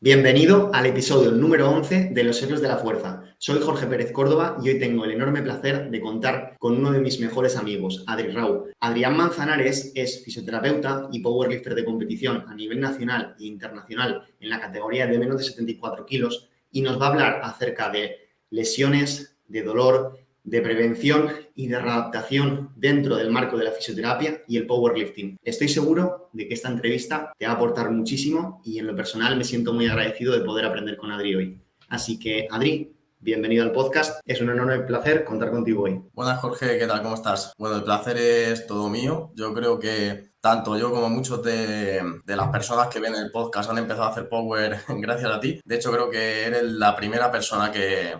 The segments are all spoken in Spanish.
Bienvenido al episodio número 11 de Los Héroes de la Fuerza. Soy Jorge Pérez Córdoba y hoy tengo el enorme placer de contar con uno de mis mejores amigos, Adri Rau. Adrián Manzanares es fisioterapeuta y powerlifter de competición a nivel nacional e internacional en la categoría de menos de 74 kilos y nos va a hablar acerca de lesiones, de dolor, de prevención y de readaptación dentro del marco de la fisioterapia y el powerlifting. Estoy seguro de que esta entrevista te va a aportar muchísimo y en lo personal me siento muy agradecido de poder aprender con Adri hoy. Así que, Adri, bienvenido al podcast. Es un enorme placer contar contigo hoy. Buenas, Jorge, ¿qué tal? ¿Cómo estás? Bueno, el placer es todo mío. Yo creo que tanto yo como muchos de las personas que ven el podcast han empezado a hacer power gracias a ti. De hecho, creo que eres la primera persona que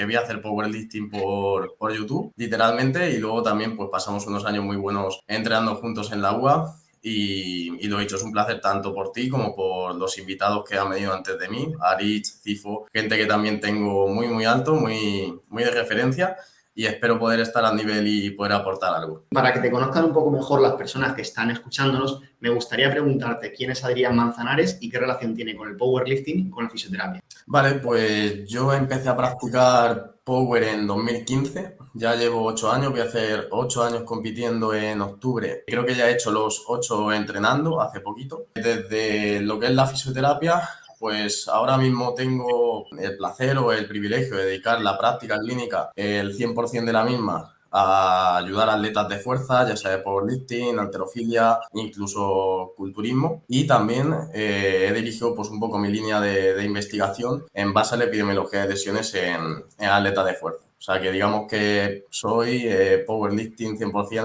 vi hacer powerlifting por YouTube, literalmente, y luego también pues pasamos unos años muy buenos entrenando juntos en la UA. Y lo he dicho, es un placer tanto por ti como por los invitados que han venido antes de mí, Aritz, Cifo, gente que también tengo muy alto, muy de referencia, y espero poder estar al nivel y poder aportar algo. Para que te conozcan un poco mejor las personas que están escuchándonos, me gustaría preguntarte quién es Adrián Manzanares y qué relación tiene con el powerlifting y con la fisioterapia. Vale, pues yo empecé a practicar Power en 2015, ya llevo 8 años, voy a hacer 8 años compitiendo en octubre. Creo que ya he hecho los 8 entrenando hace poquito. Desde lo que es la fisioterapia, pues ahora mismo tengo el placer o el privilegio de dedicar la práctica clínica, el 100% de la misma, a ayudar a atletas de fuerza, ya sea de powerlifting, halterofilia, incluso culturismo. Y también he dirigido pues un poco mi línea de investigación en base a la epidemiología de lesiones en atletas de fuerza. O sea que digamos que soy powerlifting 100%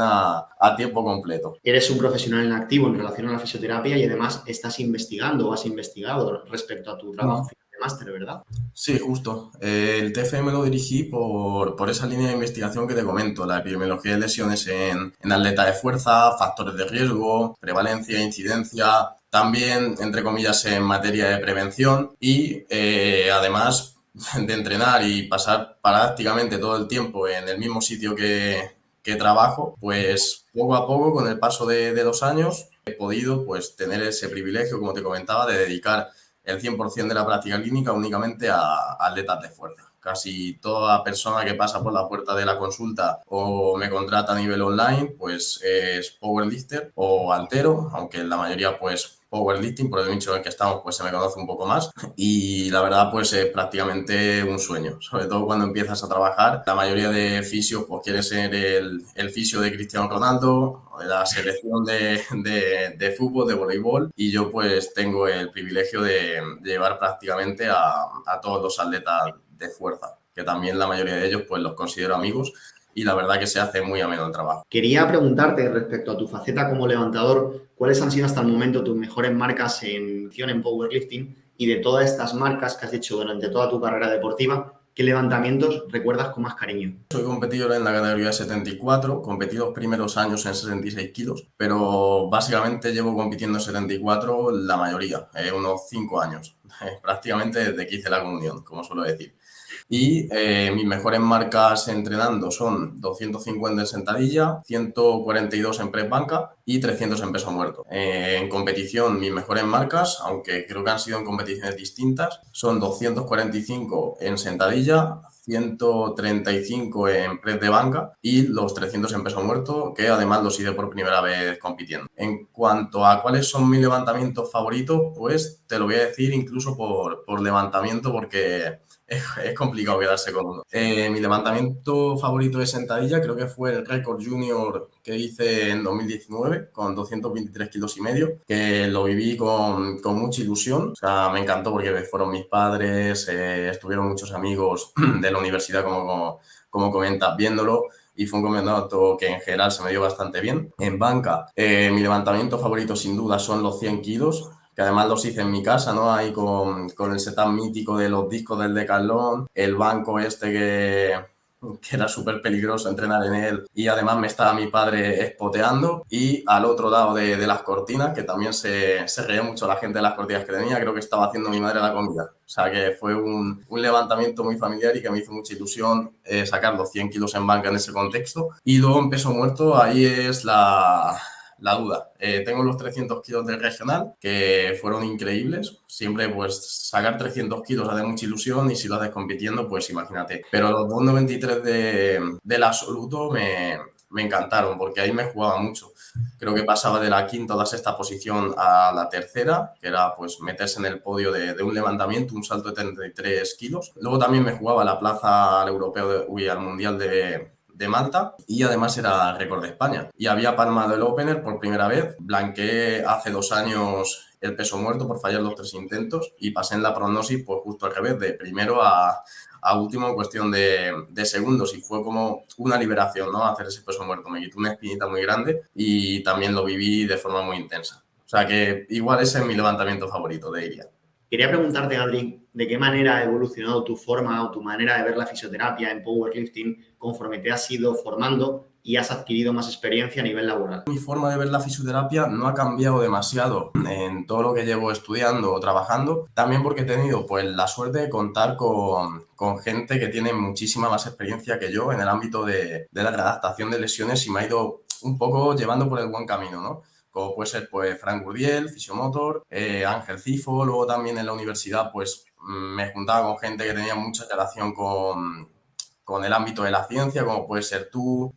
a tiempo completo. Eres un profesional en activo en relación a la fisioterapia y además estás investigando o has investigado respecto a tu trabajo final de máster, ¿verdad? Sí, justo. El TFM lo dirigí por esa línea de investigación que te comento, la epidemiología de lesiones en atletas de fuerza, factores de riesgo, prevalencia, incidencia, también, entre comillas, en materia de prevención y además de entrenar y pasar prácticamente todo el tiempo en el mismo sitio que trabajo, pues poco a poco, con el paso de 2 años, he podido pues tener ese privilegio, como te comentaba, de dedicar el 100% de la práctica clínica únicamente a atletas de fuerza. Casi toda persona que pasa por la puerta de la consulta o me contrata a nivel online, pues es powerlifter o haltero, aunque la mayoría pues powerlifting, por el nicho en el que estamos, pues se me conoce un poco más. Y la verdad, pues es prácticamente un sueño, sobre todo cuando empiezas a trabajar. La mayoría de fisios, pues quiere ser el fisio de Cristiano Ronaldo, de la selección de fútbol, de voleibol, y yo pues tengo el privilegio de llevar prácticamente a todos los atletas de fuerza, que también la mayoría de ellos pues los considero amigos y la verdad que se hace muy ameno el trabajo. Quería preguntarte respecto a tu faceta como levantador, ¿cuáles han sido hasta el momento tus mejores marcas en powerlifting? Y de todas estas marcas que has hecho durante toda tu carrera deportiva, ¿qué levantamientos recuerdas con más cariño? Soy competidor en la categoría 74, competí los primeros años en 66 kilos, pero básicamente llevo compitiendo en 74 la mayoría, unos 5 años, prácticamente desde que hice la comunión, como suelo decir. Y mis mejores marcas entrenando son 250 en sentadilla, 142 en press banca y 300 en peso muerto. En competición, mis mejores marcas, aunque creo que han sido en competiciones distintas, son 245 en sentadilla, 135 en press de banca y los 300 en peso muerto, que además los hice por primera vez compitiendo. En cuanto a cuáles son mis levantamientos favoritos, pues te lo voy a decir incluso por levantamiento, porque es complicado quedarse con uno. Mi levantamiento favorito de sentadilla creo que fue el récord junior que hice en 2019 con 223 kilos y medio, que lo viví con mucha ilusión. O sea, me encantó porque fueron mis padres, estuvieron muchos amigos de la universidad, como comentas, viéndolo. Y fue un campeonato que en general se me dio bastante bien. En banca, mi levantamiento favorito sin duda son los 100 kilos, que además los hice en mi casa, ¿no? Ahí con el setup mítico de los discos del Decathlon, el banco este que era súper peligroso entrenar en él, y además me estaba mi padre espoteando, y al otro lado de las cortinas, que también se reía mucho la gente de las cortinas que tenía, creo que estaba haciendo mi madre la comida. O sea que fue un levantamiento muy familiar y que me hizo mucha ilusión sacar los 100 kilos en banca en ese contexto. Y luego en peso muerto, ahí es la duda. Tengo los 300 kilos del regional, que fueron increíbles. Siempre, pues, sacar 300 kilos hace mucha ilusión y si lo haces compitiendo, pues imagínate. Pero los 2,93 del absoluto me encantaron porque ahí me jugaba mucho. Creo que pasaba de la quinta o la sexta posición a la tercera, que era pues meterse en el podio de un levantamiento, un salto de 33 kilos. Luego también me jugaba la plaza al europeo, al mundial de Malta y además era récord de España. Y había palmado el opener por primera vez. Blanqueé hace 2 años el peso muerto por fallar los 3 intentos y pasé en la prognosis pues justo al revés, de primero a último en cuestión de segundos y fue como una liberación, ¿no? Hacer ese peso muerto. Me quitó una espinita muy grande y también lo viví de forma muy intensa. O sea que igual ese es mi levantamiento favorito, de iria. Quería preguntarte, Adri, ¿de qué manera ha evolucionado tu forma o tu manera de ver la fisioterapia en powerlifting conforme te has ido formando y has adquirido más experiencia a nivel laboral? Mi forma de ver la fisioterapia no ha cambiado demasiado en todo lo que llevo estudiando o trabajando, también porque he tenido pues la suerte de contar con gente que tiene muchísima más experiencia que yo en el ámbito de la readaptación de lesiones y me ha ido un poco llevando por el buen camino, ¿no? Como puede ser pues Frank Gurdiel, fisiomotor, Ángel Cifo, luego también en la universidad pues me juntaba con gente que tenía mucha relación con el ámbito de la ciencia, como puede ser tú,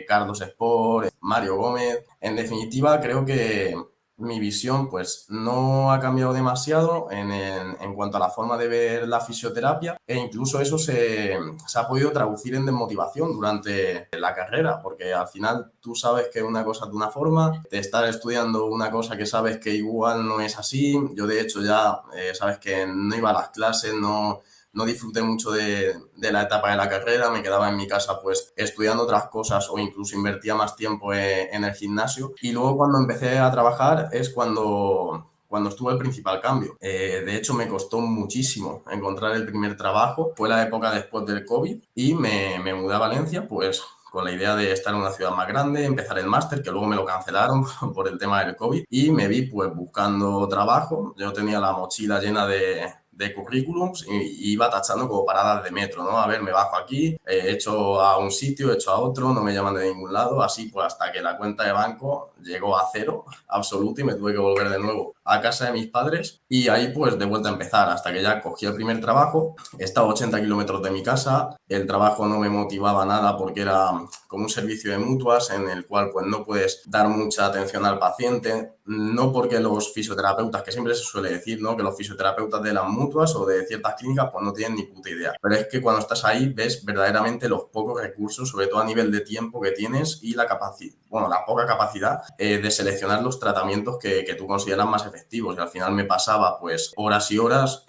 Carlos Sport, Mario Gómez. En definitiva, creo que mi visión pues no ha cambiado demasiado en cuanto a la forma de ver la fisioterapia e incluso eso se ha podido traducir en desmotivación durante la carrera, porque al final tú sabes que una cosa es de una forma, te estás estudiando una cosa que sabes que igual no es así. Yo de hecho ya sabes que no iba a las clases, no disfruté mucho de la etapa de la carrera, me quedaba en mi casa pues estudiando otras cosas o incluso invertía más tiempo en el gimnasio. Y luego cuando empecé a trabajar es cuando estuvo el principal cambio. De hecho, me costó muchísimo encontrar el primer trabajo. Fue la época después del COVID y me mudé a Valencia, pues con la idea de estar en una ciudad más grande, empezar el máster, que luego me lo cancelaron por el tema del COVID, y me vi pues buscando trabajo. Yo tenía la mochila llena de currículums y iba tachando como paradas de metro, ¿no? A ver, me bajo aquí, echo a un sitio, echo a otro, no me llaman de ningún lado, así pues hasta que la cuenta de banco llegó a cero absoluto y me tuve que volver de nuevo a casa de mis padres y ahí pues de vuelta a empezar hasta que ya cogí el primer trabajo. Estaba a 80 kilómetros de mi casa, el trabajo no me motivaba nada porque era como un servicio de mutuas en el cual pues no puedes dar mucha atención al paciente, no porque los fisioterapeutas, que siempre se suele decir, ¿no? Que los fisioterapeutas de las mutuas o de ciertas clínicas pues no tienen ni puta idea, pero es que cuando estás ahí ves verdaderamente los pocos recursos, sobre todo a nivel de tiempo que tienes y la capacidad, bueno, la poca capacidad de seleccionar los tratamientos que tú consideras más efectivos y al final me pasaba pues horas y horas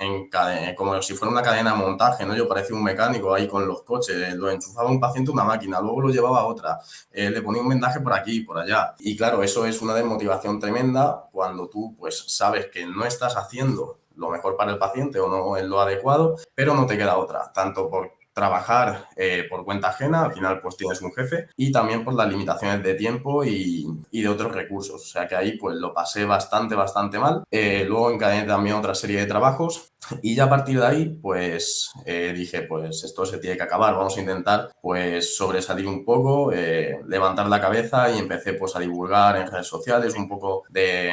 como si fuera una cadena de montaje, ¿no? Yo parecía un mecánico ahí con los coches, lo enchufaba un paciente a una máquina, luego lo llevaba a otra, le ponía un vendaje por aquí y por allá y claro, eso es una desmotivación tremenda cuando tú pues sabes que no estás haciendo lo mejor para el paciente o no es lo adecuado, pero no te queda otra, tanto por trabajar por cuenta ajena, al final pues tienes un jefe, y también por las limitaciones de tiempo y de otros recursos. O sea que ahí pues lo pasé bastante mal. Luego encadené también otra serie de trabajos y ya a partir de ahí pues dije pues esto se tiene que acabar, vamos a intentar pues sobresalir un poco, levantar la cabeza y empecé pues a divulgar en redes sociales un poco de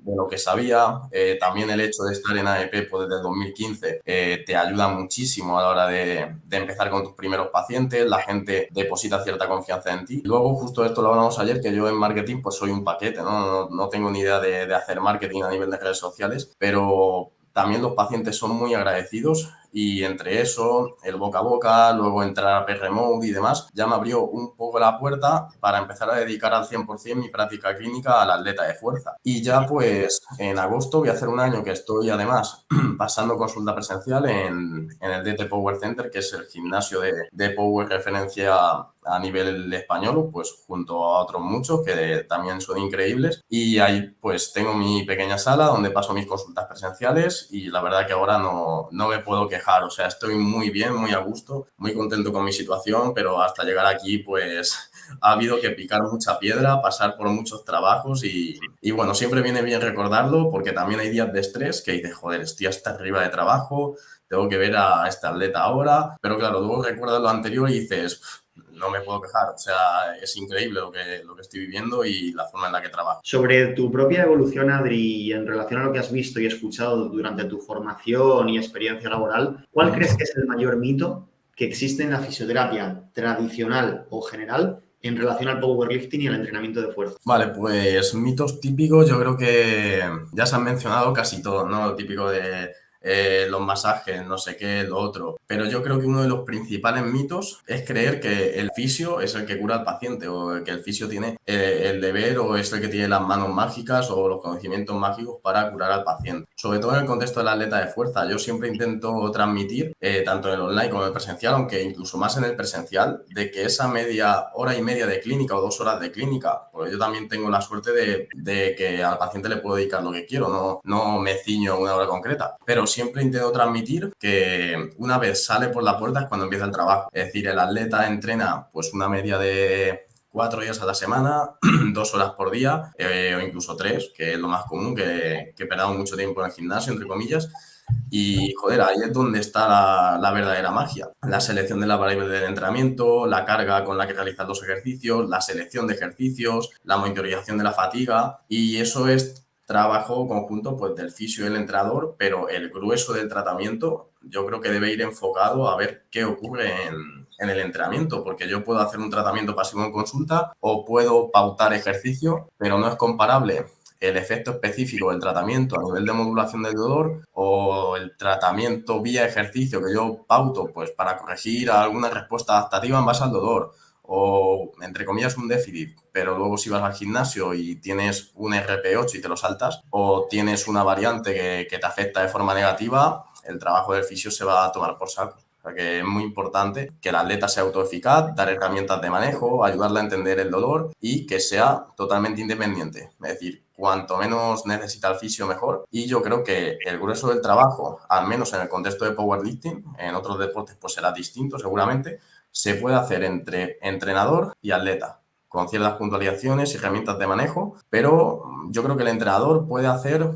lo que sabía. También el hecho de estar en AEP pues, desde el 2015 te ayuda muchísimo a la hora de empezar con tus primeros pacientes, la gente deposita cierta confianza en ti. Luego, justo esto lo hablamos ayer, que yo en marketing pues soy un paquete, no tengo ni idea de hacer marketing a nivel de redes sociales, pero también los pacientes son muy agradecidos y entre eso, el boca a boca, luego entrar a PR Mode y demás, ya me abrió un poco la puerta para empezar a dedicar al 100% mi práctica clínica al atleta de fuerza. Y ya pues en agosto voy a hacer un año que estoy además pasando consulta presencial en el DT Power Center, que es el gimnasio de Power referencia a nivel español, pues junto a otros muchos que también son increíbles. Y ahí pues tengo mi pequeña sala donde paso mis consultas presenciales y la verdad que ahora no me puedo quejar. O sea, estoy muy bien, muy a gusto, muy contento con mi situación, pero hasta llegar aquí pues ha habido que picar mucha piedra, pasar por muchos trabajos y bueno, siempre viene bien recordarlo porque también hay días de estrés que dices, joder, estoy hasta arriba de trabajo, tengo que ver a este atleta ahora, pero claro, luego recuerdas lo anterior y dices, no me puedo quejar. O sea, es increíble lo que estoy viviendo y la forma en la que trabajo. Sobre tu propia evolución, Adri, en relación a lo que has visto y escuchado durante tu formación y experiencia laboral, ¿cuál crees que es el mayor mito que existe en la fisioterapia tradicional o general en relación al powerlifting y al entrenamiento de fuerza? Vale, pues mitos típicos, yo creo que ya se han mencionado casi todos, ¿no? Lo típico de los masajes, no sé qué, lo otro. Pero yo creo que uno de los principales mitos es creer que el fisio es el que cura al paciente o que el fisio tiene el deber o es el que tiene las manos mágicas o los conocimientos mágicos para curar al paciente. Sobre todo en el contexto del atleta de fuerza, yo siempre intento transmitir, tanto en el online como en el presencial, aunque incluso más en el presencial, de que esa media hora y media de clínica o 2 horas de clínica, porque yo también tengo la suerte de que al paciente le puedo dedicar lo que quiero, no me ciño a una hora concreta, pero siempre intento transmitir que una vez sale por la puerta es cuando empieza el trabajo. Es decir, el atleta entrena pues una media de 4 días a la semana, 2 horas por día, o incluso 3, que es lo más común, que perdamos mucho tiempo en el gimnasio, entre comillas. Y, joder, ahí es donde está la verdadera magia. La selección de la variable del entrenamiento, la carga con la que realizas los ejercicios, la selección de ejercicios, la monitorización de la fatiga. Y eso es trabajo conjunto pues, del fisio y el entrenador, pero el grueso del tratamiento yo creo que debe ir enfocado a ver qué ocurre en el entrenamiento, porque yo puedo hacer un tratamiento pasivo en consulta o puedo pautar ejercicio, pero no es comparable el efecto específico del tratamiento a nivel de modulación del dolor o el tratamiento vía ejercicio que yo pauto pues para corregir alguna respuesta adaptativa en base al dolor o, entre comillas, un déficit, pero luego si vas al gimnasio y tienes un RP8 y te lo saltas o tienes una variante que te afecta de forma negativa, el trabajo del fisio se va a tomar por saco. O sea que es muy importante que el atleta sea autoeficaz, dar herramientas de manejo, ayudarle a entender el dolor y que sea totalmente independiente. Es decir, cuanto menos necesita el fisio, mejor. Y yo creo que el grueso del trabajo, al menos en el contexto de powerlifting, en otros deportes pues será distinto seguramente, se puede hacer entre entrenador y atleta, con ciertas puntualizaciones y herramientas de manejo, pero yo creo que el entrenador puede hacer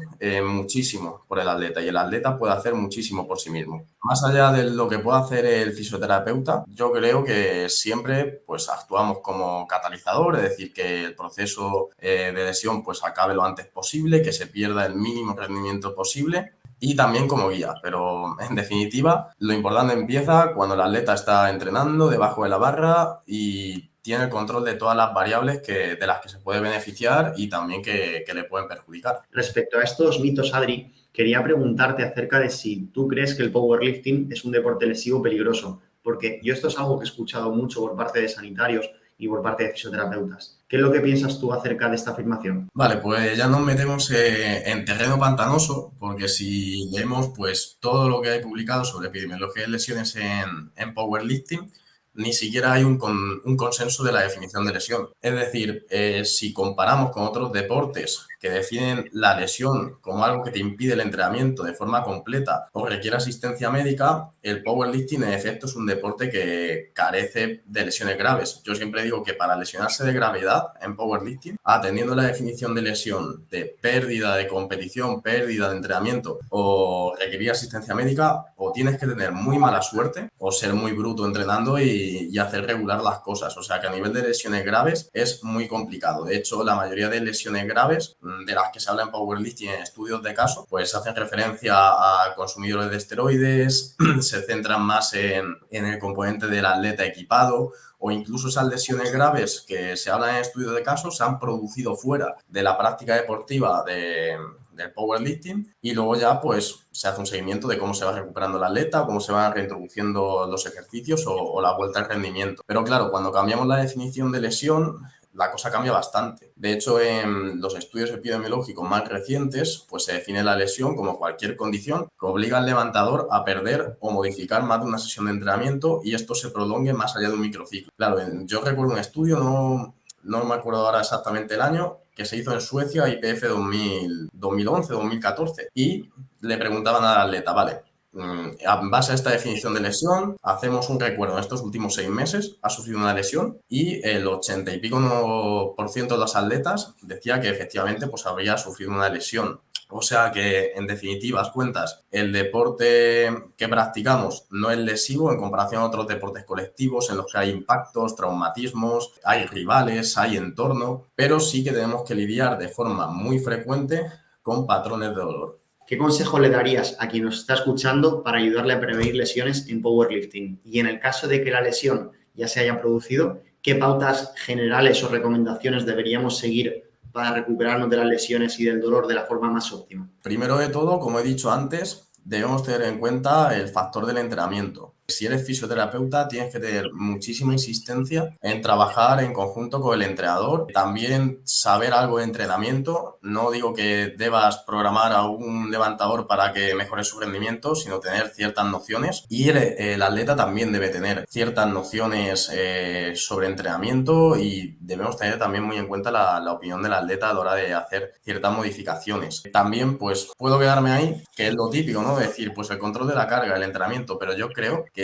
muchísimo por el atleta y el atleta puede hacer muchísimo por sí mismo. Más allá de lo que pueda hacer el fisioterapeuta, yo creo que siempre pues actuamos como catalizador, es decir, que el proceso de lesión pues acabe lo antes posible, que se pierda el mínimo rendimiento posible y también como guía, pero en definitiva lo importante empieza cuando el atleta está entrenando debajo de la barra y tiene el control de todas las variables de las que se puede beneficiar y también que le pueden perjudicar. Respecto a estos mitos, Adri, quería preguntarte acerca de si tú crees que el powerlifting es un deporte lesivo peligroso, porque yo esto es algo que he escuchado mucho por parte de sanitarios y por parte de fisioterapeutas. ¿Qué es lo que piensas tú acerca de esta afirmación? Vale, pues ya nos metemos en terreno pantanoso, porque si leemos pues todo lo que hay publicado sobre epidemiología de lesiones en powerlifting, ni siquiera hay un consenso de la definición de lesión. Es decir, si comparamos con otros deportes que definen la lesión como algo que te impide el entrenamiento de forma completa o requiere asistencia médica, el powerlifting en efecto es un deporte que carece de lesiones graves. Yo siempre digo que para lesionarse de gravedad en powerlifting, atendiendo la definición de lesión de pérdida de competición, pérdida de entrenamiento o requerir asistencia médica, o tienes que tener muy mala suerte o ser muy bruto entrenando y hacer regular las cosas. O sea que a nivel de lesiones graves es muy complicado. De hecho, la mayoría de lesiones graves de las que se habla en powerlifting en estudios de caso, pues hacen referencia a consumidores de esteroides, se centran más en el componente del atleta equipado o incluso esas lesiones graves que se hablan en estudios de caso se han producido fuera de la práctica deportiva del powerlifting y luego ya pues se hace un seguimiento de cómo se va recuperando el atleta, cómo se van reintroduciendo los ejercicios o la vuelta al rendimiento. Pero claro, cuando cambiamos la definición de lesión, la cosa cambia bastante. De hecho, en los estudios epidemiológicos más recientes, pues se define la lesión como cualquier condición que obliga al levantador a perder o modificar más de una sesión de entrenamiento y esto se prolongue más allá de un microciclo. Claro, yo recuerdo un estudio, no me acuerdo ahora exactamente el año, que se hizo en Suecia, IPF 2011-2014, y le preguntaban al atleta, vale, en base a esta definición de lesión, hacemos un recuerdo en estos últimos 6 meses, ha sufrido una lesión y el 80 y pico % de los atletas decía que efectivamente pues habría sufrido una lesión. O sea que, en definitivas cuentas, el deporte que practicamos no es lesivo en comparación a otros deportes colectivos en los que hay impactos, traumatismos, hay rivales, hay entorno, pero sí que tenemos que lidiar de forma muy frecuente con patrones de dolor. ¿Qué consejo le darías a quien nos está escuchando para ayudarle a prevenir lesiones en powerlifting? Y en el caso de que la lesión ya se haya producido, ¿qué pautas generales o recomendaciones deberíamos seguir para recuperarnos de las lesiones y del dolor de la forma más óptima? Primero de todo, como he dicho antes, debemos tener en cuenta el factor del entrenamiento. Si eres fisioterapeuta, tienes que tener muchísima insistencia en trabajar en conjunto con el entrenador. También saber algo de entrenamiento. No digo que debas programar a un levantador para que mejore su rendimiento, sino tener ciertas nociones. Y el atleta también debe tener ciertas nociones sobre entrenamiento y debemos tener también muy en cuenta la opinión del atleta a la hora de hacer ciertas modificaciones. También, pues, puedo quedarme ahí, que es lo típico, ¿no? Decir, pues el control de la carga, el entrenamiento, pero yo creo que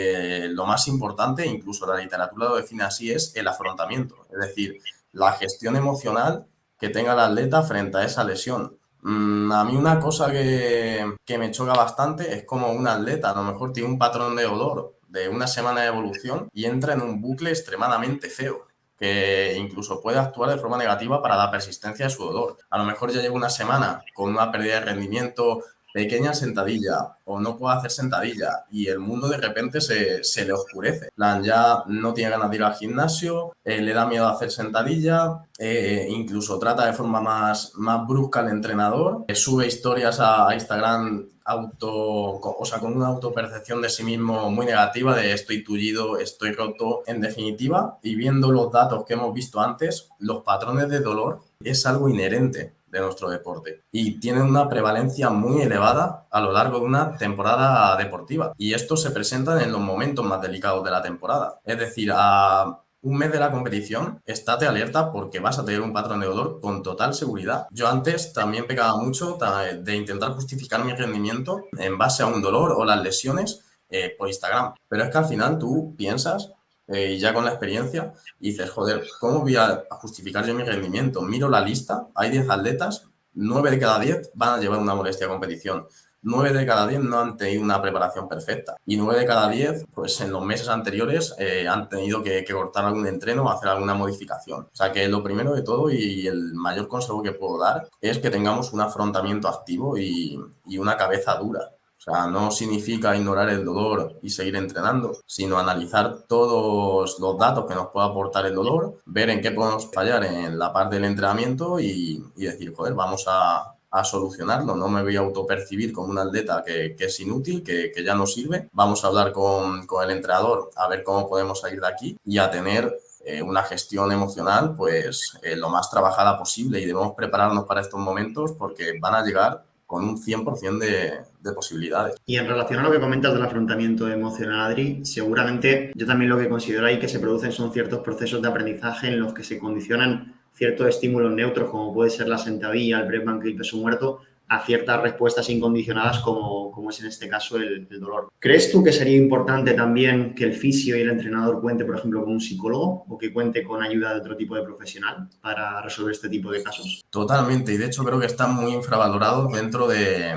lo más importante, incluso la literatura lo define así, es el afrontamiento, es decir, la gestión emocional que tenga el atleta frente a esa lesión. A mí una cosa que me choca bastante es como un atleta a lo mejor tiene un patrón de dolor de una semana de evolución y entra en un bucle extremadamente feo, que incluso puede actuar de forma negativa para la persistencia de su dolor. A lo mejor ya lleva una semana con una pérdida de rendimiento, pequeña sentadilla o no puede hacer sentadilla y el mundo de repente se le oscurece. Plan, ya no tiene ganas de ir al gimnasio, le da miedo hacer sentadilla, incluso trata de forma más brusca al entrenador, sube historias a Instagram con una autopercepción de sí mismo muy negativa de estoy tullido, estoy roto. En definitiva, y viendo los datos que hemos visto antes, los patrones de dolor es algo inherente de nuestro deporte y tienen una prevalencia muy elevada a lo largo de una temporada deportiva. Y esto se presenta en los momentos más delicados de la temporada. Es decir, a un mes de la competición, estate alerta porque vas a tener un patrón de dolor con total seguridad. Yo antes también pecaba mucho de intentar justificar mi rendimiento en base a un dolor o las lesiones por Instagram. Pero es que al final tú piensas, ya con la experiencia, y dices, joder, ¿cómo voy a justificar yo mi rendimiento? Miro la lista, hay 10 atletas, 9 de cada 10 van a llevar una molestia a competición. 9 de cada 10 no han tenido una preparación perfecta. Y 9 de cada 10, pues en los meses anteriores han tenido que cortar algún entreno o hacer alguna modificación. O sea que lo primero de todo y el mayor consejo que puedo dar es que tengamos un afrontamiento activo y una cabeza dura. O sea, no significa ignorar el dolor y seguir entrenando, sino analizar todos los datos que nos puede aportar el dolor, ver en qué podemos fallar en la parte del entrenamiento y decir, joder, vamos a solucionarlo. No me voy a autopercibir como un atleta que es inútil, que ya no sirve. Vamos a hablar con el entrenador a ver cómo podemos salir de aquí y a tener una gestión emocional pues lo más trabajada posible y debemos prepararnos para estos momentos porque van a llegar con un 100% de posibilidades. Y en relación a lo que comentas del afrontamiento emocional, Adri, seguramente yo también lo que considero ahí que se producen son ciertos procesos de aprendizaje en los que se condicionan ciertos estímulos neutros, como puede ser la sentadilla, el press banca y el peso muerto, a ciertas respuestas incondicionadas como es en este caso el dolor. ¿Crees tú que sería importante también que el fisio y el entrenador cuente, por ejemplo, con un psicólogo o que cuente con ayuda de otro tipo de profesional para resolver este tipo de casos? Totalmente, y de hecho creo que están muy infravalorados dentro de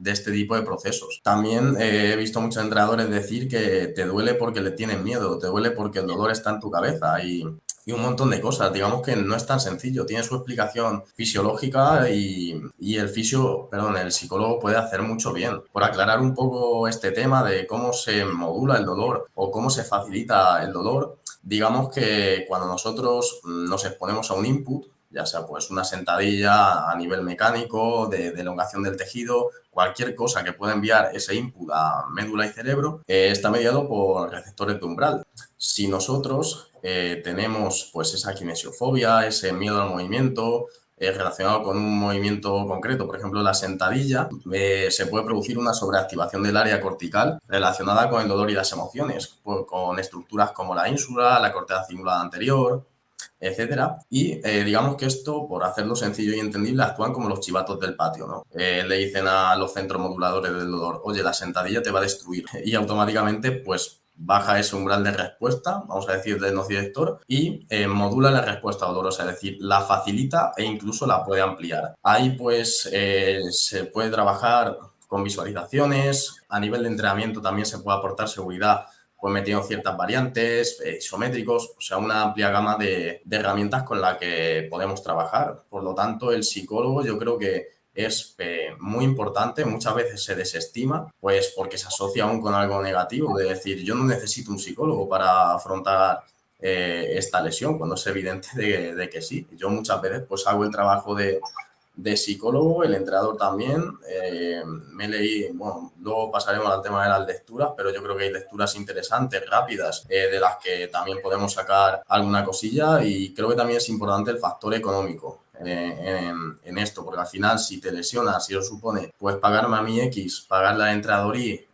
este tipo de procesos. También he visto muchos entrenadores decir que te duele porque le tienen miedo, te duele porque el dolor está en tu cabeza y un montón de cosas. Digamos que no es tan sencillo, tiene su explicación fisiológica y el psicólogo puede hacer mucho bien. Por aclarar un poco este tema de cómo se modula el dolor o cómo se facilita el dolor, digamos que cuando nosotros nos exponemos a un input, ya sea pues una sentadilla a nivel mecánico, de elongación del tejido, cualquier cosa que pueda enviar ese input a médula y cerebro, está mediado por receptores de umbral. Si nosotros tenemos pues esa kinesiofobia, ese miedo al movimiento, relacionado con un movimiento concreto, por ejemplo la sentadilla, se puede producir una sobreactivación del área cortical relacionada con el dolor y las emociones, con estructuras como la ínsula, la corteza cingulada anterior, etcétera. Y digamos que esto, por hacerlo sencillo y entendible, actúan como los chivatos del patio, ¿no? Le dicen a los centros moduladores del dolor, oye, la sentadilla te va a destruir. Y automáticamente, pues, baja ese umbral de respuesta, vamos a decir, del nociceptor, y modula la respuesta dolorosa, es decir, la facilita e incluso la puede ampliar. Ahí pues se puede trabajar con visualizaciones, a nivel de entrenamiento también se puede aportar seguridad pues metiendo ciertas variantes, isométricos, o sea, una amplia gama de herramientas con la que podemos trabajar. Por lo tanto, el psicólogo yo creo que es muy importante, muchas veces se desestima, pues porque se asocia aún con algo negativo, de decir, yo no necesito un psicólogo para afrontar esta lesión, cuando es evidente de que sí. Yo muchas veces pues hago el trabajo de psicólogo, el entrenador también. Me leí, bueno, luego pasaremos al tema de las lecturas, pero yo creo que hay lecturas interesantes, rápidas, de las que también podemos sacar alguna cosilla, y creo que también es importante el factor económico en esto, porque al final si te lesionas, si os supone, pues pagarme a mi X, pagarle al entrenador Y,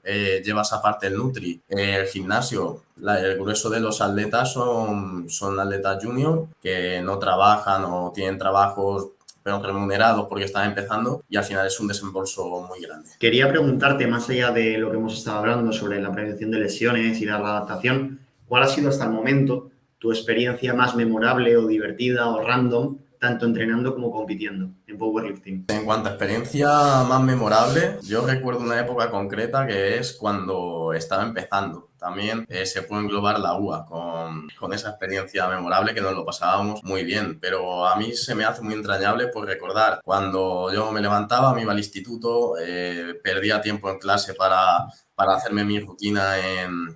llevas aparte el Nutri, el gimnasio. El grueso de los atletas son atletas junior que no trabajan o tienen trabajos pero remunerados porque están empezando, y al final es un desembolso muy grande. Quería preguntarte, más allá de lo que hemos estado hablando sobre la prevención de lesiones y la adaptación, ¿cuál ha sido hasta el momento tu experiencia más memorable o divertida o random, tanto entrenando como compitiendo en powerlifting? En cuanto a experiencia más memorable, yo recuerdo una época concreta que es cuando estaba empezando. También se puede englobar la UA con esa experiencia memorable que nos lo pasábamos muy bien, pero a mí se me hace muy entrañable por recordar cuando yo me levantaba, me iba al instituto, perdía tiempo en clase para hacerme mi rutina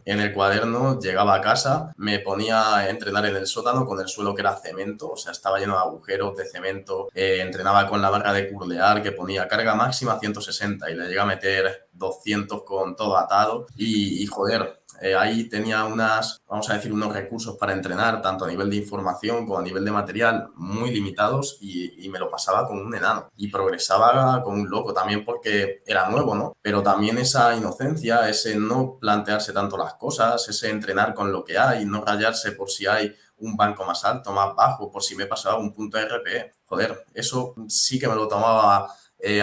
en el cuaderno, llegaba a casa, me ponía a entrenar en el sótano con el suelo que era cemento, o sea, estaba lleno de agujeros de cemento, entrenaba con la barra de curlear que ponía carga máxima 160 y le llegué a meter 200 con todo atado y joder, ahí tenía vamos a decir, unos recursos para entrenar, tanto a nivel de información como a nivel de material, muy limitados, y me lo pasaba como un enano. Y progresaba como un loco también porque era nuevo, ¿no? Pero también esa inocencia, ese no plantearse tanto las cosas, ese entrenar con lo que hay, no rayarse por si hay un banco más alto, más bajo, por si me pasaba un punto RPE. Joder, eso sí que me lo tomaba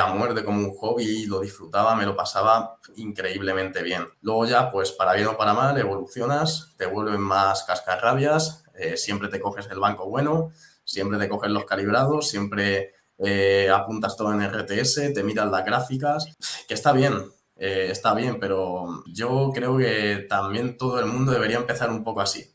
a muerte como un hobby y lo disfrutaba, me lo pasaba increíblemente bien. Luego ya, pues para bien o para mal, evolucionas, te vuelven más cascarrabias, siempre te coges el banco bueno, siempre te coges los calibrados, siempre apuntas todo en RTS, te miras las gráficas, que está bien, pero yo creo que también todo el mundo debería empezar un poco así.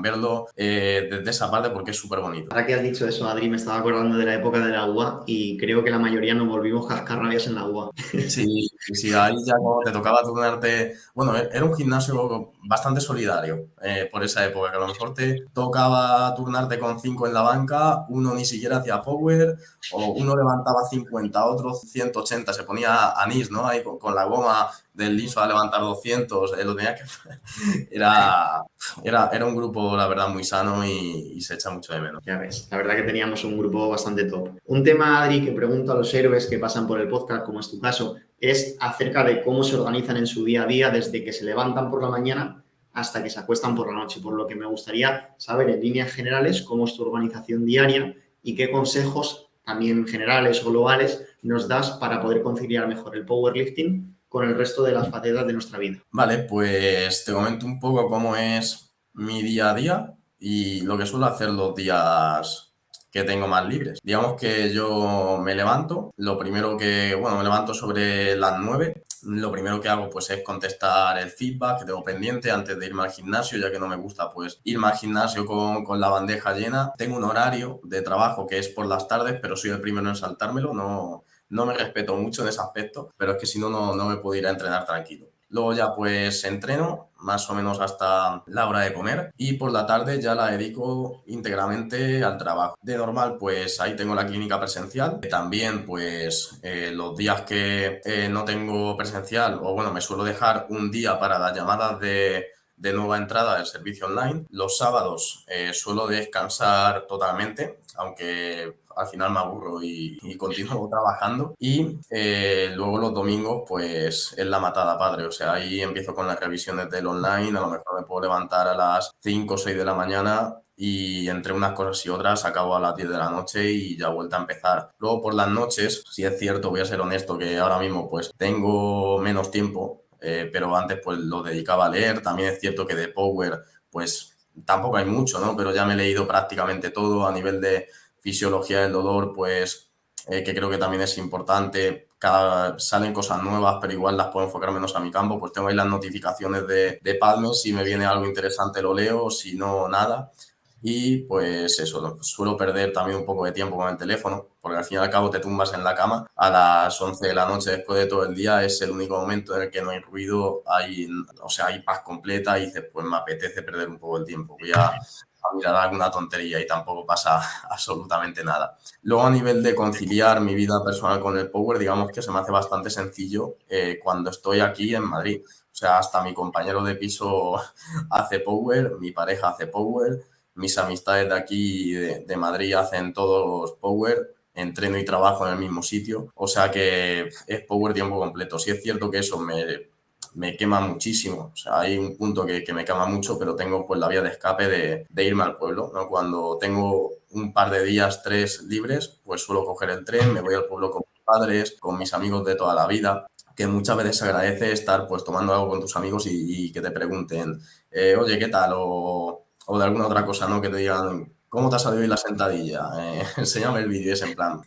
Verlo desde esa parte porque es súper bonito. Ahora que has dicho eso, Adri, me estaba acordando de la época de la UA y creo que la mayoría nos volvimos cascarrabias en la UA. Sí, sí, ahí ya como te tocaba turnarte, bueno, era un gimnasio bastante solidario por esa época, que a lo mejor te tocaba turnarte con 5 en la banca, uno ni siquiera hacía power, o uno levantaba 50, otro 180, se ponía anís, ¿no? Ahí con la goma del liso a levantar 200, lo tenía que... Era un grupo, la verdad, muy sano y se echa mucho de menos. Ya ves, la verdad que teníamos un grupo bastante top. Un tema, Adri, que pregunto a los héroes que pasan por el podcast, como es tu caso, es acerca de cómo se organizan en su día a día desde que se levantan por la mañana hasta que se acuestan por la noche, por lo que me gustaría saber en líneas generales cómo es tu organización diaria y qué consejos, también generales o globales, nos das para poder conciliar mejor el powerlifting con el resto de las facetas de nuestra vida. Vale, pues te comento un poco cómo es mi día a día y lo que suelo hacer los días que tengo más libres. Digamos que yo me levanto, me levanto sobre las 9. Lo primero que hago pues es contestar el feedback que tengo pendiente antes de irme al gimnasio, ya que no me gusta pues irme al gimnasio con la bandeja llena. Tengo un horario de trabajo que es por las tardes, pero soy el primero en saltármelo, no me respeto mucho en ese aspecto, pero es que si no, no me puedo ir a entrenar tranquilo. Luego ya pues entreno más o menos hasta la hora de comer y por la tarde ya la dedico íntegramente al trabajo. De normal pues ahí tengo la clínica presencial. También pues los días que no tengo presencial, o bueno, me suelo dejar un día para las llamadas de nueva entrada del servicio online. Los sábados suelo descansar totalmente, aunque al final me aburro y continúo trabajando. Y luego los domingos, pues es la matada padre. O sea, ahí empiezo con las revisiones del online. A lo mejor me puedo levantar a las 5 o 6 de la mañana y entre unas cosas y otras acabo a las 10 de la noche y ya vuelta a empezar. Luego por las noches, si es cierto, voy a ser honesto que ahora mismo pues tengo menos tiempo pero antes pues lo dedicaba a leer. También es cierto que de Power pues tampoco hay mucho, ¿no? Pero ya me he leído prácticamente todo a nivel de fisiología del dolor, pues que creo que también es importante. Salen cosas nuevas, pero igual las puedo enfocar menos a mi campo. Pues tengo ahí las notificaciones de PubMed, si me viene algo interesante lo leo, si no, nada. Y pues eso, suelo perder también un poco de tiempo con el teléfono, porque al fin y al cabo te tumbas en la cama a las 11 de la noche después de todo el día, es el único momento en el que no hay ruido, o sea, hay paz completa y dices, pues me apetece perder un poco el tiempo, voy a mirar alguna tontería y tampoco pasa absolutamente nada. Luego a nivel de conciliar mi vida personal con el Power, digamos que se me hace bastante sencillo cuando estoy aquí en Madrid. O sea, hasta mi compañero de piso hace Power, mi pareja hace Power, mis amistades de aquí, de Madrid, hacen todos Power, entreno y trabajo en el mismo sitio, o sea que es Power tiempo completo. Sí es cierto que eso me quema muchísimo, o sea, hay un punto que me quema mucho, pero tengo pues la vía de escape de irme al pueblo, ¿no? Cuando tengo un par de días, 3 libres, pues suelo coger el tren, me voy al pueblo con mis padres, con mis amigos de toda la vida, que muchas veces se agradece estar pues tomando algo con tus amigos y que te pregunten, oye, ¿qué tal? O de alguna otra cosa, ¿no? Que te digan, ¿cómo te ha salido hoy la sentadilla? Enséñame el vídeo, es en plan,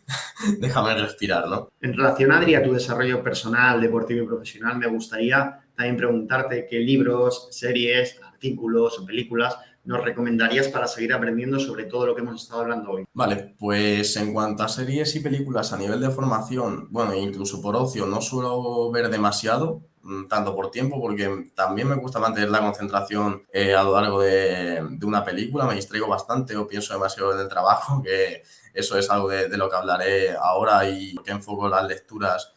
déjame respirar, ¿no? En relación, Adri, a tu desarrollo personal, deportivo y profesional, me gustaría también preguntarte qué libros, series, artículos o películas nos recomendarías para seguir aprendiendo sobre todo lo que hemos estado hablando hoy. Vale, pues en cuanto a series y películas a nivel de formación, bueno, incluso por ocio, no suelo ver demasiado, tanto por tiempo, porque también me gusta mantener la concentración a lo largo de una película, me distraigo bastante o pienso demasiado en el trabajo, que eso es algo de lo que hablaré ahora y que enfoco las lecturas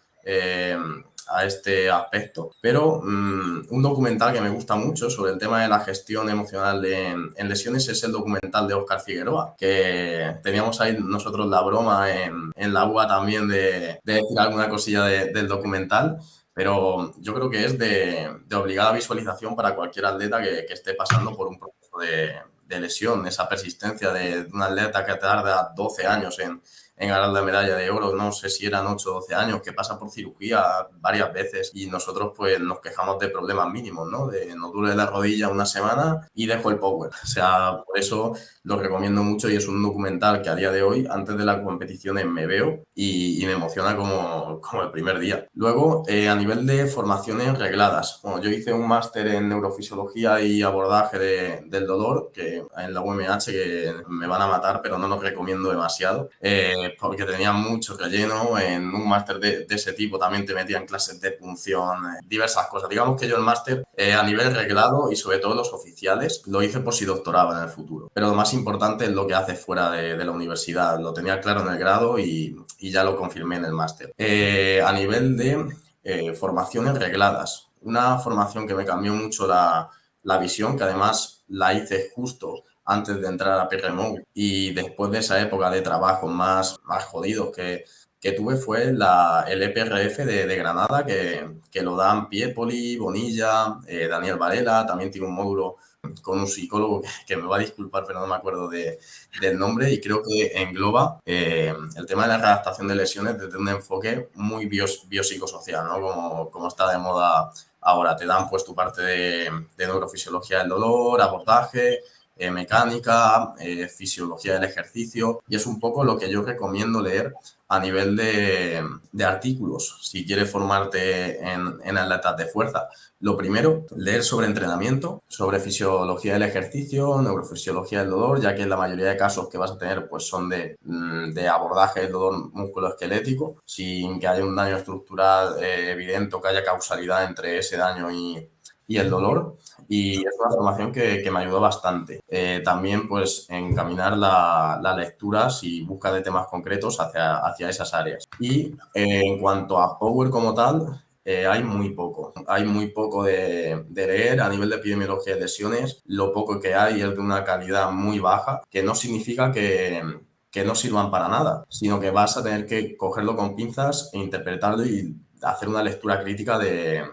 a este aspecto. Pero un documental que me gusta mucho sobre el tema de la gestión emocional en lesiones es el documental de Óscar Figueroa, que teníamos ahí nosotros la broma en la UA también de decir alguna cosilla del documental. Pero yo creo que es de obligada visualización para cualquier atleta que esté pasando por un proceso de lesión, esa persistencia de un atleta que tarda 12 años en ganar la medalla de oro, no sé si eran 8 o 12 años, que pasa por cirugía varias veces y nosotros pues nos quejamos de problemas mínimos, ¿no? De nos duele la rodilla una semana y dejo el power. O sea, por eso lo recomiendo mucho y es un documental que a día de hoy, antes de las competiciones, me veo y me emociona como el primer día. Luego, a nivel de formaciones regladas, bueno, yo hice un máster en neurofisiología y abordaje del dolor, que en la UMH, que me van a matar, pero no los recomiendo demasiado, porque tenía mucho relleno. En un máster de ese tipo también te metían clases de punción, diversas cosas. Digamos que yo el máster a nivel reglado y sobre todo los oficiales lo hice por si doctoraba en el futuro. Pero lo más importante es lo que haces fuera de la universidad. Lo tenía claro en el grado y ya lo confirmé en el máster. A nivel de formaciones regladas, una formación que me cambió mucho la visión, que además la hice justo antes de entrar a PRMO y después de esa época de trabajo más jodidos que tuve fue el EPRF de Granada, que lo dan Piepoli, Bonilla, Daniel Varela, también tiene un módulo con un psicólogo que me va a disculpar, pero no me acuerdo del nombre, y creo que engloba el tema de la readaptación de lesiones desde un enfoque muy biopsicosocial, ¿no? Como está de moda ahora. Te dan pues tu parte de neurofisiología del dolor, abordaje, mecánica, fisiología del ejercicio, y es un poco lo que yo recomiendo leer a nivel de artículos si quieres formarte en atletas de fuerza. Lo primero, leer sobre entrenamiento, sobre fisiología del ejercicio, neurofisiología del dolor, ya que la mayoría de casos que vas a tener pues son de abordaje del dolor musculoesquelético, sin que haya un daño estructural evidente o que haya causalidad entre ese daño y el dolor. Y es una formación que me ayudó bastante. También, pues, encaminar la lectura si busca de temas concretos hacia esas áreas. Y en cuanto a Power como tal, hay muy poco. Hay muy poco de leer a nivel de epidemiología de lesiones. Lo poco que hay es de una calidad muy baja, que no significa que no sirvan para nada, sino que vas a tener que cogerlo con pinzas e interpretarlo y hacer una lectura crítica de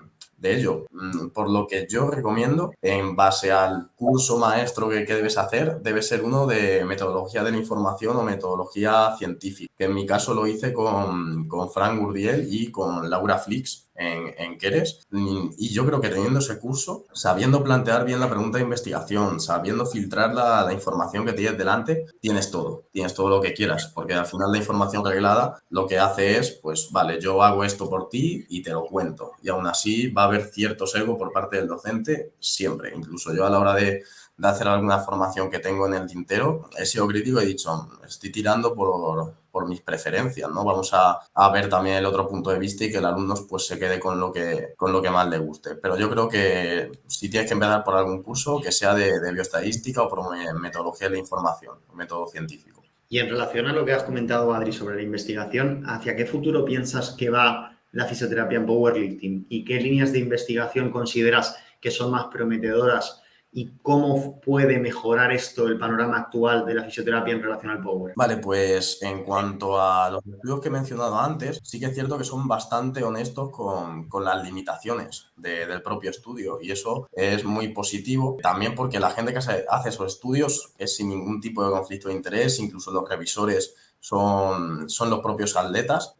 ello. Por lo que yo recomiendo, en base al curso maestro que debes hacer, debe ser uno de metodología de la información o metodología científica, que en mi caso lo hice con Frank Gurdiel y con Laura Flix. en Keres. Y yo creo que teniendo ese curso, sabiendo plantear bien la pregunta de investigación, sabiendo filtrar la información que tienes delante, tienes todo lo que quieras, porque al final la información reglada lo que hace es, pues vale, yo hago esto por ti y te lo cuento. Y aún así va a haber cierto sesgo por parte del docente siempre. Incluso yo a la hora de hacer alguna formación que tengo en el tintero, he sido crítico y he dicho, estoy tirando por mis preferencias, ¿no? Vamos a ver también el otro punto de vista y que el alumno pues, se quede con lo que más le guste. Pero yo creo que si tienes que empezar por algún curso, que sea de bioestadística o por metodología de la información, método científico. Y en relación a lo que has comentado, Adri, sobre la investigación, ¿hacia qué futuro piensas que va la fisioterapia en powerlifting? ¿Y qué líneas de investigación consideras que son más prometedoras? ¿Y cómo puede mejorar esto el panorama actual de la fisioterapia en relación al power? Vale, pues en cuanto a los estudios que he mencionado antes, sí que es cierto que son bastante honestos con las limitaciones del propio estudio y eso es muy positivo. También porque la gente que hace esos estudios es sin ningún tipo de conflicto de interés, incluso los revisores son los propios atletas.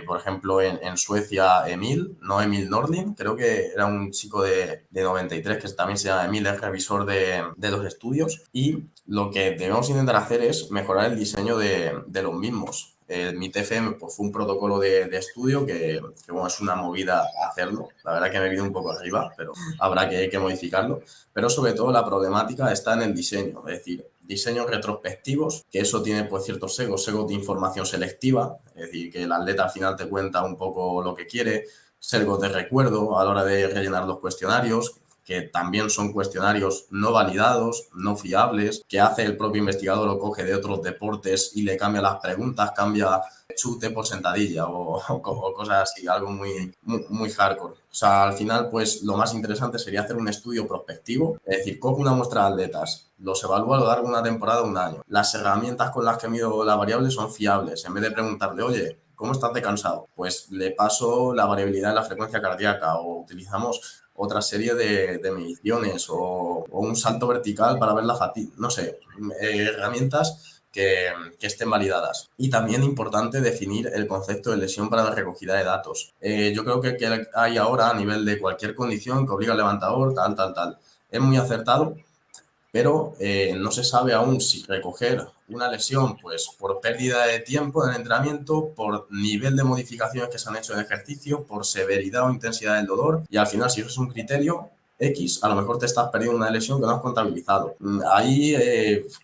Por ejemplo, en Suecia, no Emil Nordling, creo que era un chico de 93 que también se llama Emil, es revisor de los estudios. Y lo que debemos intentar hacer es mejorar el diseño de los mismos. Mi TFM pues, fue un protocolo de estudio que bueno, es una movida hacerlo. La verdad que me he ido un poco arriba, pero habrá que modificarlo. Pero sobre todo la problemática está en el diseño, es decir, diseños retrospectivos, que eso tiene pues ciertos segos de información selectiva, es decir, que el atleta al final te cuenta un poco lo que quiere, sesgos de recuerdo a la hora de rellenar los cuestionarios, que también son cuestionarios no validados, no fiables, que hace el propio investigador, lo coge de otros deportes y le cambia las preguntas, cambia chute por sentadilla o cosas así, algo muy hardcore. O sea, al final, pues lo más interesante sería hacer un estudio prospectivo, es decir, cojo una muestra de atletas, los evalúo a lo largo de una temporada o un año. Las herramientas con las que mido la variable son fiables. En vez de preguntarle, oye, ¿cómo estás de cansado? Pues le paso la variabilidad en la frecuencia cardíaca o utilizamos otra serie de mediciones o un salto vertical para ver la fatiga, no sé, herramientas que estén validadas. Y también importante definir el concepto de lesión para la recogida de datos. Yo creo que hay ahora a nivel de cualquier condición que obliga al levantador, tal. Es muy acertado, pero no se sabe aún si recoger una lesión pues por pérdida de tiempo en el entrenamiento, por nivel de modificaciones que se han hecho en ejercicio, por severidad o intensidad del dolor, y al final si eso es un criterio X, a lo mejor te estás perdiendo una lesión que no has contabilizado. Ahí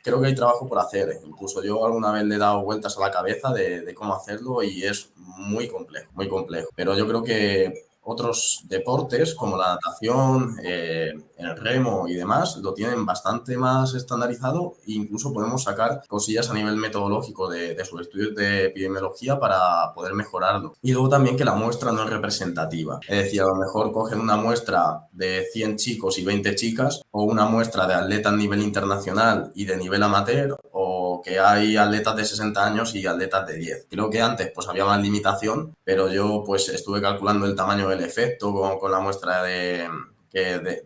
creo que hay trabajo por hacer. Incluso yo alguna vez le he dado vueltas a la cabeza de cómo hacerlo y es muy complejo, muy complejo. Pero yo creo que otros deportes como la natación, el remo y demás lo tienen bastante más estandarizado e incluso podemos sacar cosillas a nivel metodológico de sus estudios de epidemiología para poder mejorarlo. Y luego también que la muestra no es representativa. Es decir, a lo mejor cogen una muestra de 100 chicos y 20 chicas o una muestra de atletas a nivel internacional y de nivel amateur o que hay atletas de 60 años y atletas de 10. Creo que antes pues había más limitación, pero yo pues estuve calculando el tamaño del efecto con la muestra de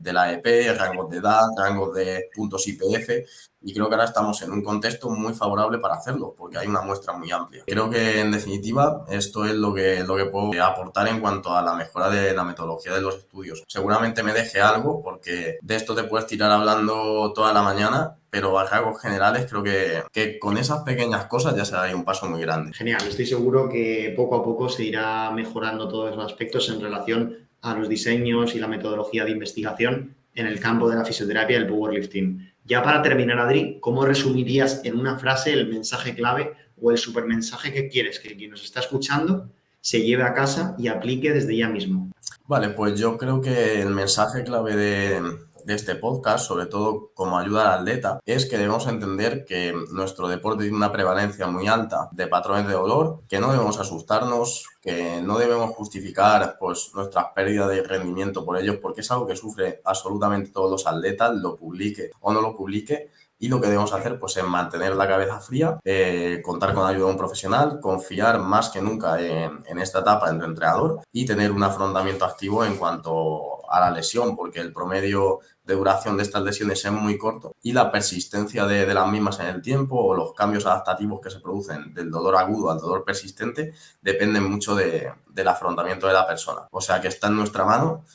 la EP, rangos de edad, rangos de puntos IPF, y creo que ahora estamos en un contexto muy favorable para hacerlo, porque hay una muestra muy amplia. Creo que, en definitiva, esto es lo que puedo aportar en cuanto a la mejora de la metodología de los estudios. Seguramente me deje algo, porque de esto te puedes tirar hablando toda la mañana, pero a rasgos generales creo que con esas pequeñas cosas ya se da un paso muy grande. Genial, estoy seguro que poco a poco se irá mejorando todos los aspectos en relación a los diseños y la metodología de investigación en el campo de la fisioterapia y el powerlifting. Ya para terminar, Adri, ¿cómo resumirías en una frase el mensaje clave o el supermensaje que quieres que quien nos está escuchando se lleve a casa y aplique desde ya mismo? Vale, pues yo creo que el mensaje clave de este podcast, sobre todo como ayuda al atleta, es que debemos entender que nuestro deporte tiene una prevalencia muy alta de patrones de dolor, que no debemos asustarnos, que no debemos justificar pues, nuestras pérdidas de rendimiento por ellos, porque es algo que sufre absolutamente todos los atletas, lo publique o no lo publique. Y lo que debemos hacer pues, es mantener la cabeza fría, contar con la ayuda de un profesional, confiar más que nunca en esta etapa en tu entrenador y tener un afrontamiento activo en cuanto a la lesión, porque el promedio de duración de estas lesiones es muy corto y la persistencia de las mismas en el tiempo o los cambios adaptativos que se producen del dolor agudo al dolor persistente dependen mucho del afrontamiento de la persona. O sea que está en nuestra mano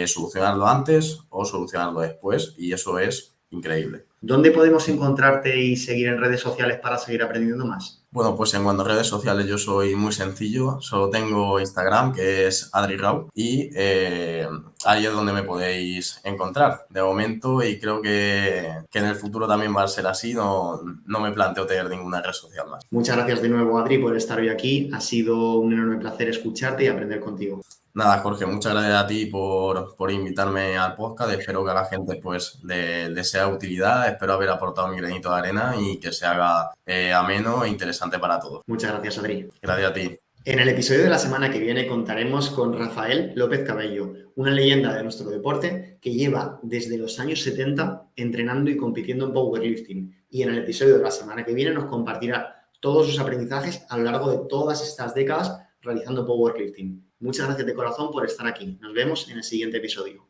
solucionarlo antes o solucionarlo después y eso es increíble. ¿Dónde podemos encontrarte y seguir en redes sociales para seguir aprendiendo más? Bueno, pues en cuanto a redes sociales yo soy muy sencillo, solo tengo Instagram, que es AdriRau, y ahí es donde me podéis encontrar de momento y creo que en el futuro también va a ser así, no me planteo tener ninguna red social más. Muchas gracias de nuevo, Adri, por estar hoy aquí. Ha sido un enorme placer escucharte y aprender contigo. Nada, Jorge, muchas gracias a ti por invitarme al podcast. Espero que a la gente pues le sea de utilidad. Espero haber aportado mi granito de arena y que se haga ameno e interesante para todos. Muchas gracias, Adri. Gracias a ti. En el episodio de la semana que viene contaremos con Rafael López Cabello, una leyenda de nuestro deporte que lleva desde los años 70 entrenando y compitiendo en powerlifting. Y en el episodio de la semana que viene nos compartirá todos sus aprendizajes a lo largo de todas estas décadas realizando powerlifting. Muchas gracias de corazón por estar aquí. Nos vemos en el siguiente episodio.